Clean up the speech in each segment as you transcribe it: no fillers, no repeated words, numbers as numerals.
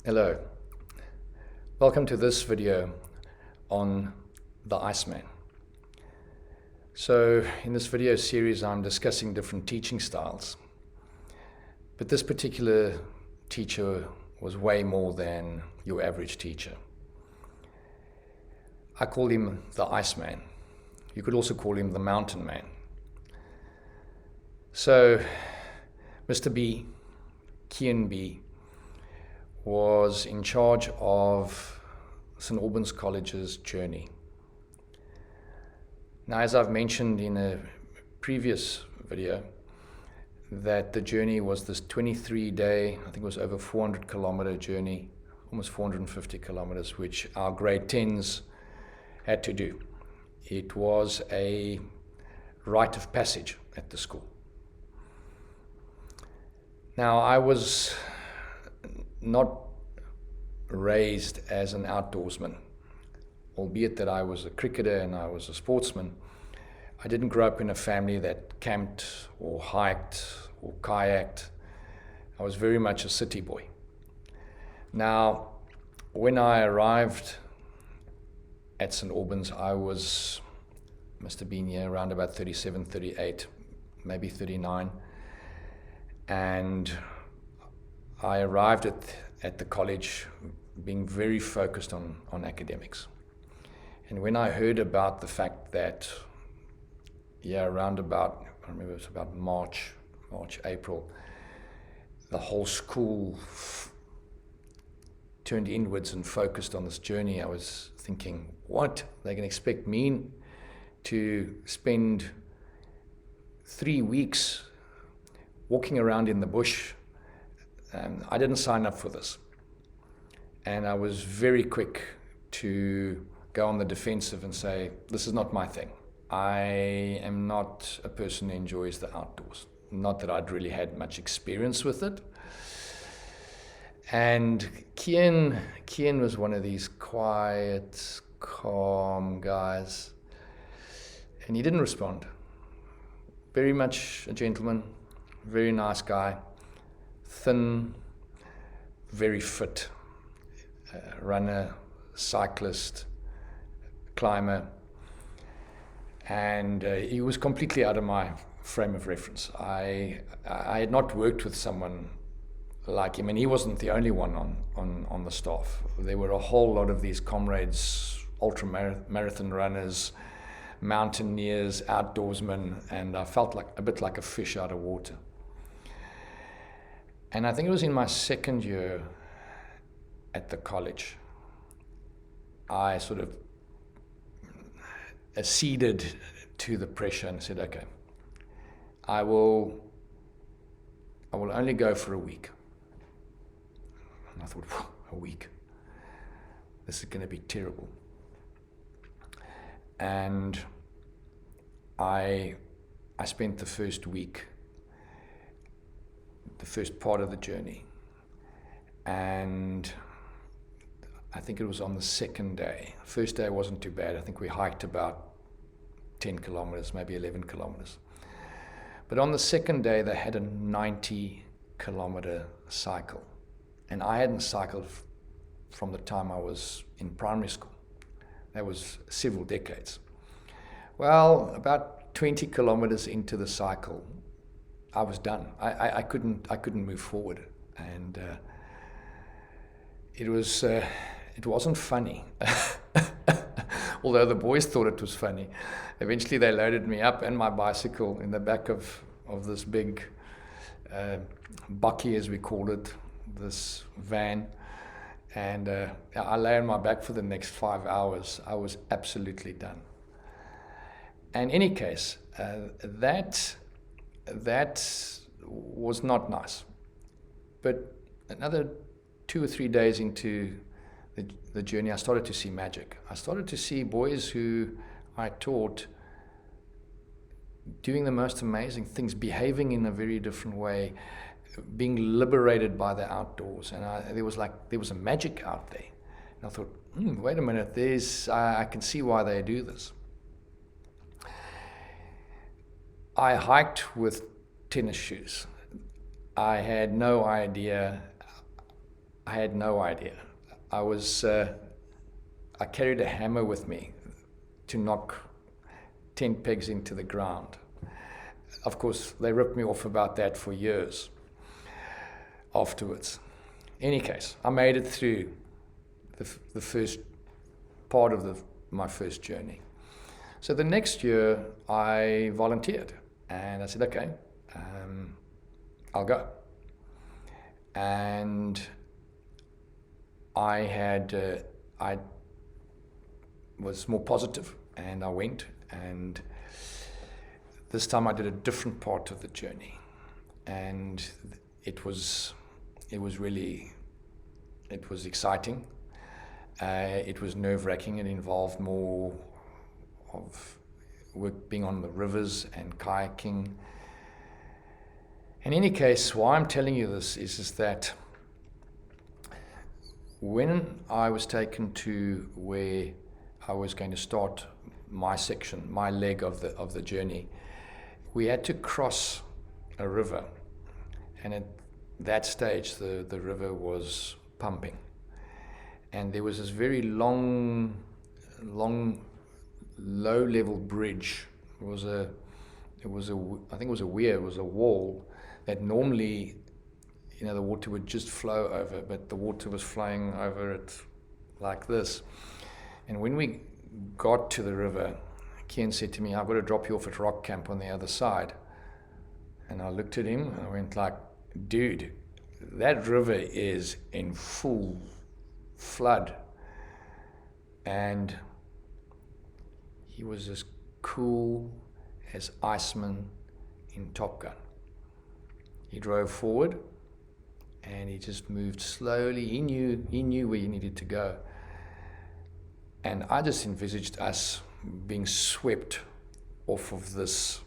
Hello, welcome to this video on the Iceman. So in this video series I'm discussing different teaching styles, but this particular teacher was way more than your average teacher. I call him the Iceman. You could also call him the Mountain Man. So Mr. B, Kian B, was in charge of St. Albans College's journey. Now, as I've mentioned in a previous video, that the journey was this 23-day, I think it was over 400-kilometer journey, almost 450 kilometers, which our grade 10s had to do. It was a rite of passage at the school. Now, I was not raised as an outdoorsman, albeit that I was a cricketer and I was a sportsman. I didn't grow up in a family that camped or hiked or kayaked. I was very much a city boy. Now, when I arrived at St. Albans, I must have been here around about 37, 38, maybe 39. And I arrived at the college being very focused on academics. And when I heard about the fact that, around about, I remember it was about March, April, the whole school turned inwards and focused on this journey, I was thinking, what? They can expect me to spend 3 weeks walking around in the bush? I didn't sign up for this. And I was very quick to go on the defensive and say, this is not my thing. I am not a person who enjoys the outdoors. Not that I'd really had much experience with it. And Kian was one of these quiet, calm guys. And he didn't respond. Very much a gentleman, very nice guy. Thin, very fit, runner, cyclist, climber, and he was completely out of my frame of reference. I had not worked with someone like him, and he wasn't the only one on the staff. There were a whole lot of these comrades, ultra-marathon runners, mountaineers, outdoorsmen, and I felt like a bit like a fish out of water. And I think it was in my second year at the college, I sort of acceded to the pressure and said, okay, I will only go for a week. And I thought, a week? This is going to be terrible. And I spent the first week, the first part of the journey, and I think it was on the second day. First day wasn't too bad. I think we hiked about 10 kilometers, maybe 11 kilometers. But on the second day, they had a 90-kilometer cycle, and I hadn't cycled from the time I was in primary school. That was several decades. Well, about 20 kilometers into the cycle, I was done. I couldn't move forward, and it wasn't funny. Although the boys thought it was funny. Eventually they loaded me up and my bicycle in the back of this big bakkie, as we called it, this van, and I lay on my back for the next 5 hours. I was absolutely done. In any case, that was not nice. But another 2 or 3 days into the journey, I started to see magic. I started to see boys who I taught doing the most amazing things, behaving in a very different way, being liberated by the outdoors. And there was a magic out there. And I thought, wait a minute, I can see why they do this. I hiked with tennis shoes. I had no idea I had no idea. I carried a hammer with me to knock 10 pegs into the ground. Of course, they ripped me off about that for years afterwards. In any case, I made it through the first part of my first journey. So the next year, I volunteered, and I said, okay, I'll go. And I was more positive, and I went, and this time I did a different part of the journey, and it was exciting. It was nerve-wracking. It involved more of work being on the rivers and kayaking. In any case, why I'm telling you this is that when I was taken to where I was going to start my section, my leg of the journey, we had to cross a river, and at that stage the river was pumping, and there was this very long low-level bridge. I think it was a weir, it was a wall that normally, the water would just flow over, but the water was flowing over it like this. And when we got to the river, Kian said to me, I've got to drop you off at Rock Camp on the other side. And I looked at him and I went like, dude, that river is in full flood. And he was as cool as Iceman in Top Gun. He drove forward and he just moved slowly. He knew where he needed to go. And I just envisaged us being swept off of this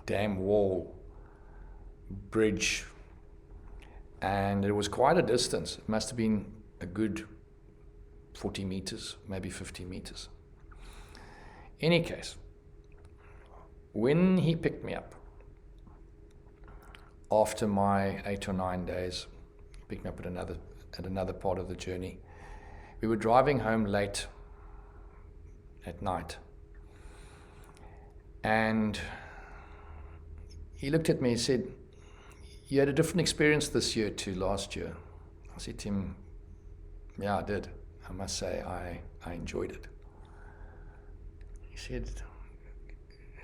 damn wall, bridge. And it was quite a distance. It must have been a good 40 meters, maybe 50 meters. Any case, when he picked me up, after my 8 or 9 days, picked me up at another part of the journey, we were driving home late at night. And he looked at me and said, you had a different experience this year to last year. I said to him, yeah, I did. I must say I enjoyed it. He said,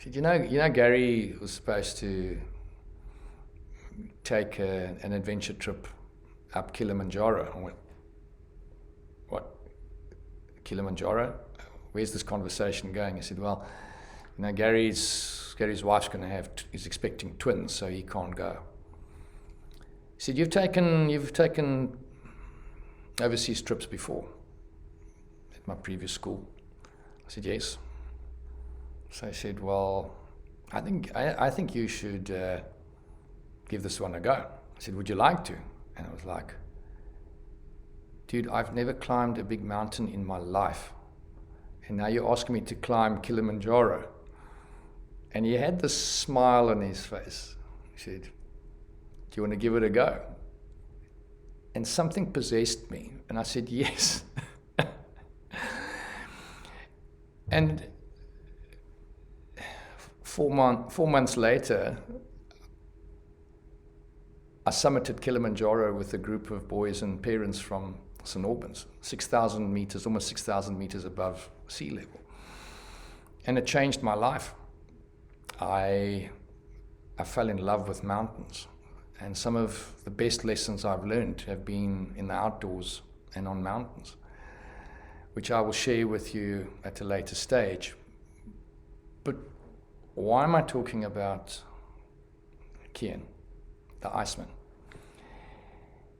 you know, Gary was supposed to take an adventure trip up Kilimanjaro. I went, what? Kilimanjaro? Where's this conversation going? He said, well, Gary's wife's is expecting twins, so he can't go. He said, you've taken overseas trips before at my previous school. I said, yes. So I said, well, I think you should give this one a go. I said, would you like to? And I was like, dude, I've never climbed a big mountain in my life. And now you're asking me to climb Kilimanjaro. And he had this smile on his face. He said, do you want to give it a go? And something possessed me. And I said, yes. And 4 months later, I summited Kilimanjaro with a group of boys and parents from St. Albans, 6,000 meters, almost 6,000 meters above sea level. And it changed my life. I fell in love with mountains. And some of the best lessons I've learned have been in the outdoors and on mountains, which I will share with you at a later stage. But why am I talking about Kian, the Iceman?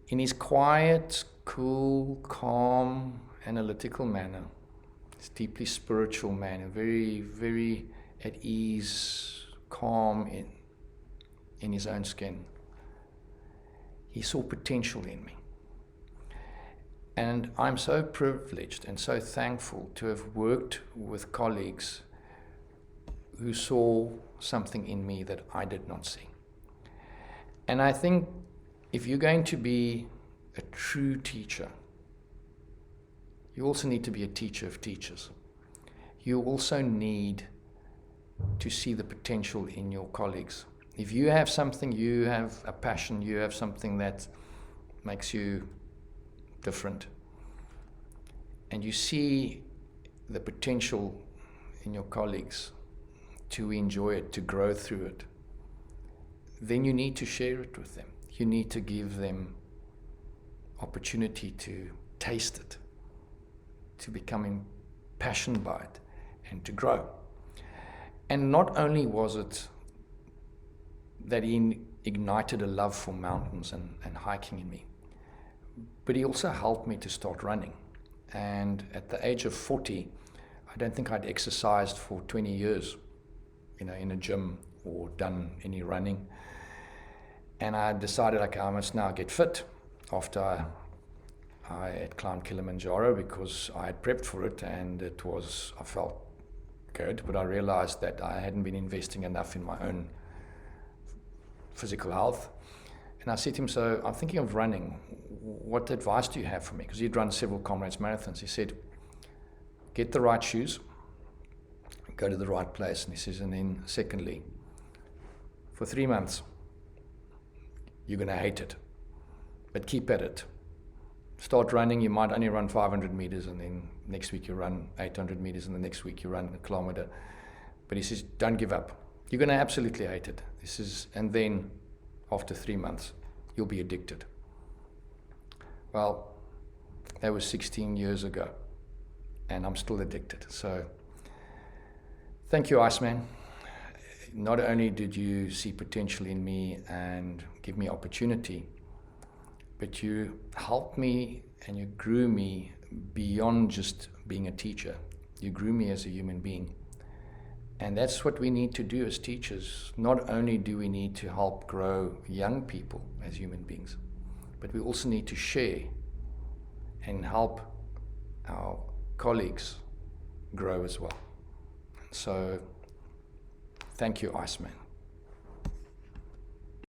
In his quiet, cool, calm, analytical manner, his deeply spiritual manner, very, very at ease, calm in his own skin, he saw potential in me. And I'm so privileged and so thankful to have worked with colleagues who saw something in me that I did not see. And I think if you're going to be a true teacher, you also need to be a teacher of teachers. You also need to see the potential in your colleagues. If you have something, you have a passion, you have something that makes you different, and you see the potential in your colleagues to enjoy it, to grow through it, then you need to share it with them. You need to give them opportunity to taste it, to become passionate by it, and to grow. And not only was it that he ignited a love for mountains and hiking in me, but he also helped me to start running. And at the age of 40, I don't think I'd exercised for 20 years, in a gym or done any running. And I decided, okay, I must now get fit after I had climbed Kilimanjaro, because I had prepped for it and I felt good, but I realized that I hadn't been investing enough in my own physical health. And I said to him, so I'm thinking of running. What advice do you have for me? Because he'd run several Comrades marathons. He said, get the right shoes, go to the right place. And he says, and then secondly, for 3 months, you're going to hate it, but keep at it. Start running, you might only run 500 meters, and then next week you run 800 meters, and the next week you run a kilometer. But he says, don't give up. You're going to absolutely hate it. And then after 3 months, you'll be addicted. Well, that was 16 years ago, and I'm still addicted. So thank you, Iceman. Not only did you see potential in me and give me opportunity, but you helped me and you grew me beyond just being a teacher. You grew me as a human being. And that's what we need to do as teachers. Not only do we need to help grow young people as human beings, but we also need to share and help our colleagues grow as well. So thank you, Iceman.